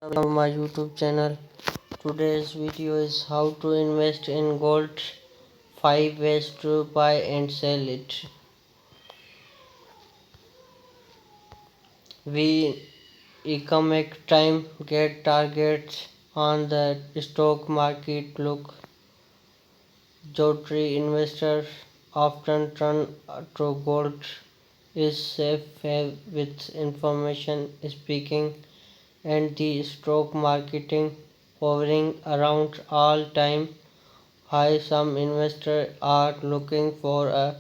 Welcome to my YouTube channel. Today's video is how to invest in gold, 5 ways to buy and sell it. We economic time get targets on the stock market. Look, jotary investors often turn to gold is safe with information speaking and the stock marketing hovering around all time high. Some investors are looking for a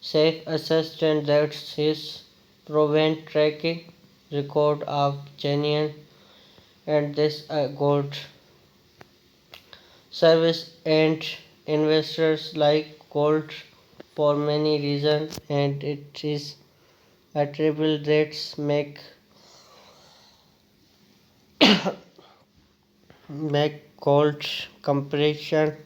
safe assistant that is proven tracking record of genuine and this gold service, and investors like gold for many reasons, and it is attribute that make gold compression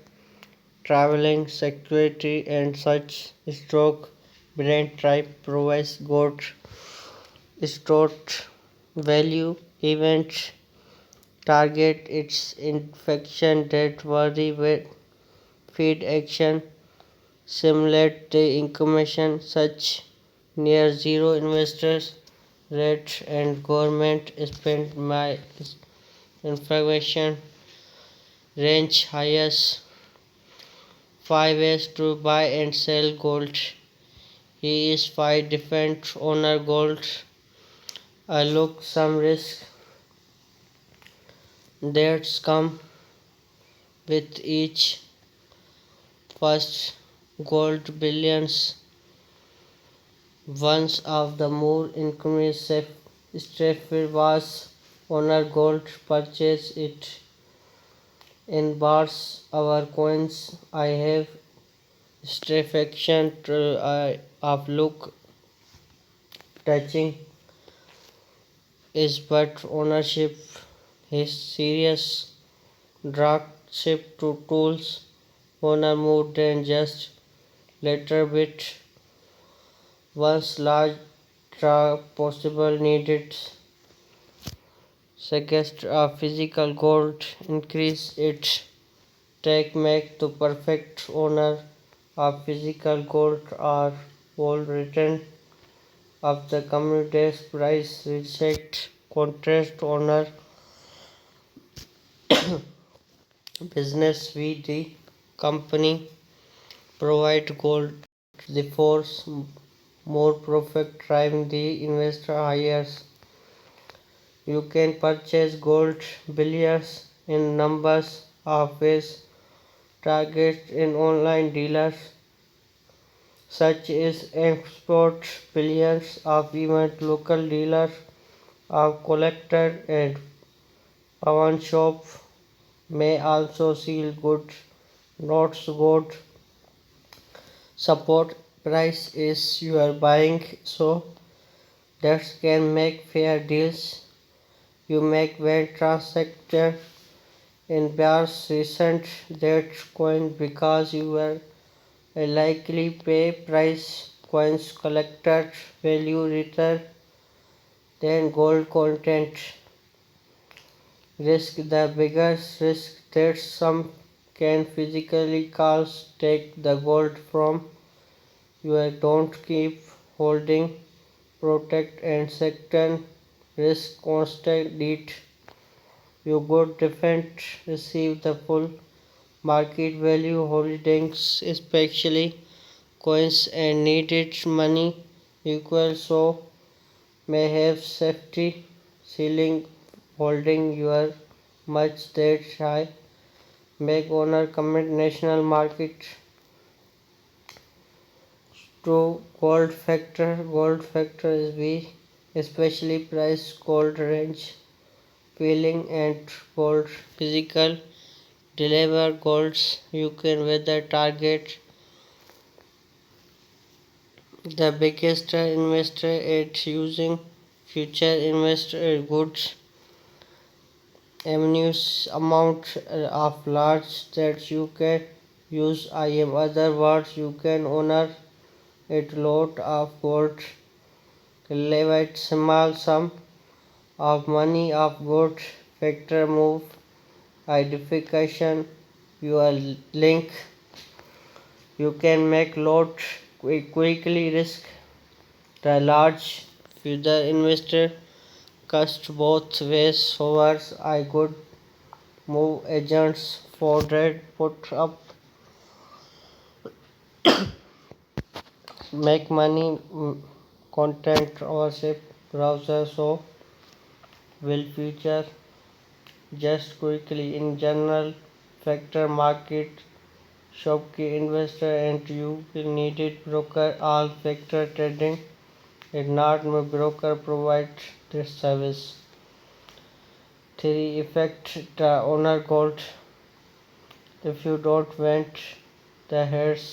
traveling security and such. Stock brand type provides good stored value. Event target its infection that worry with feed action simulate the income such near zero investors rate and government spend my information range highest 5 ways to buy and sell gold. He is 5 different owner gold. I look some risk that's come with each. First, gold billions. One of the more increased strategy was owner gold purchase it in bars. Our coins. I have strategic of look touching is but ownership is serious drawbacks to tools. Owner more than just letter bit. Once large draw possible needed suggest a physical gold increase its take make to perfect owner of physical gold are all written of the commodities price reject contrast owner business with the company provide gold the force more profit driving the investor higher. You can purchase gold billions in numbers of ways. Target in online dealers such as export billions of even local dealers of collector and pawn shop may also sell goods. Notes gold support price is you are buying so that can make fair deals. You make when transaction in bears recent that coin because you were a likely pay price coins collected value return than gold content. Risk the biggest risk that some can physically cause take the gold from you don't keep holding protect and second risk constant deed you good defend receive the full market value holdings especially coins and needed money equal so may have safety ceiling holding your much that high make owner commit national market to gold factor is we especially price gold range peeling and gold physical deliver golds you can weather target the biggest investor at using future investor goods avenues amount of large that you can use. I am other words you can honor it lot of gold levite small sum of money of good factor move identification your link you can make lot quickly risk the large future investor cast both ways however I could move agents for that put up make money content ownership browser so will future just quickly in general factor market shopkey investor and you will need it broker all factor trading is not my broker provide this service. 3. Effect the owner gold if you don't want the hairs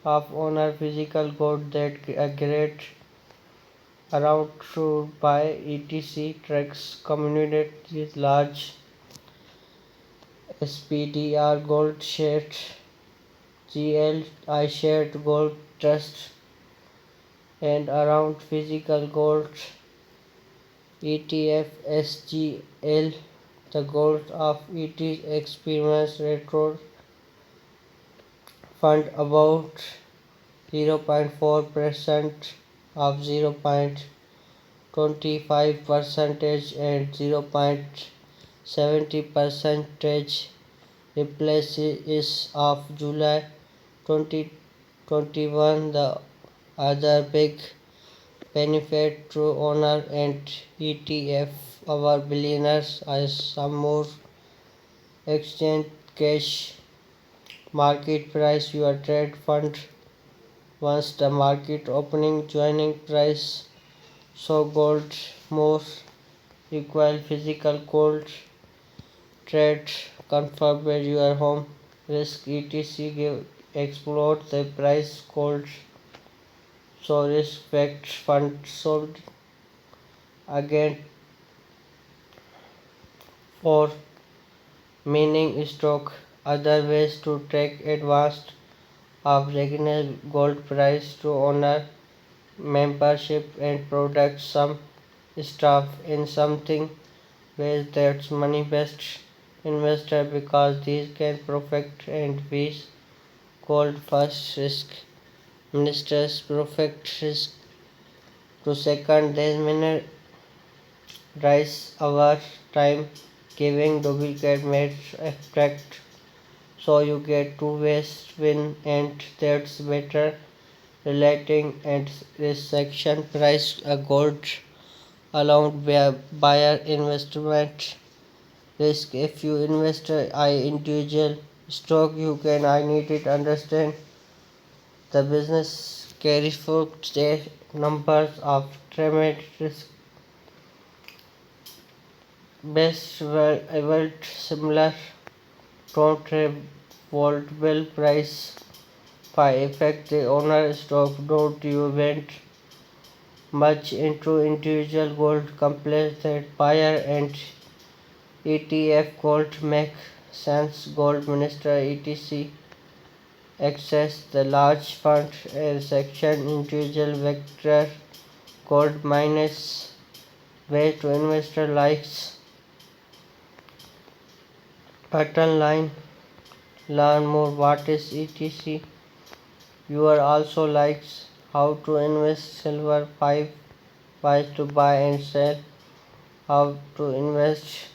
of owner physical gold that aggregate around to buy etc tracks communicate with large SPDR gold shared GL shared gold trust and around physical gold ETF SGL the gold of ET experiments retro fund about 0.4% of 0.25 percentage and 0.70 percentage replaces of July 2021 the other big benefit to owner and ETF our billionaires as some more exchange cash market price your trade fund once the market opening joining price so gold more equal physical gold trade confirm where your home risk etc give explode the price gold so risk fact fund sold again for mining stock other ways to take advantage of regional gold price to honor membership and product some stuff in something ways that's money best investor because these can perfect and be called first risk ministers perfect risk to second then minute rise our time giving duplicate mates effect so you get two ways win and that's better relating and this section price a gold allowed buyer investment risk if you invest I individual stock you can I need it understand the business carry forward their numbers of tremendous risk best well similar don't have volatile price by effect the owner stock don't you went much into individual gold complex that buyer and ETF gold make sense gold minister etc access the large fund section individual vector gold minus way to investor likes button line learn more what is etc you are also likes how to invest silver 5 ways to buy and sell how to invest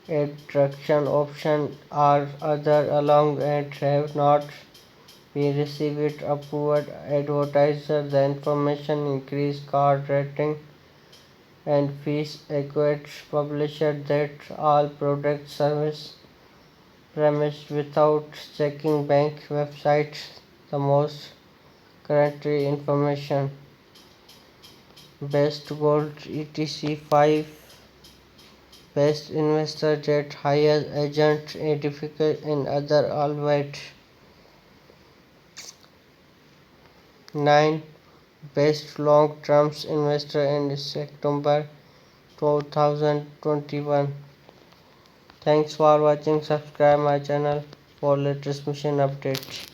attraction option are other along and have not been received approved advertiser the information increase card rating and fees equate publisher that all product service premised without checking bank websites the most current information best gold etc 5 best investor that hires agent identified in other albeit 9 best long term investor in September 2021. Thanks for watching. Subscribe my channel for latest mission updates.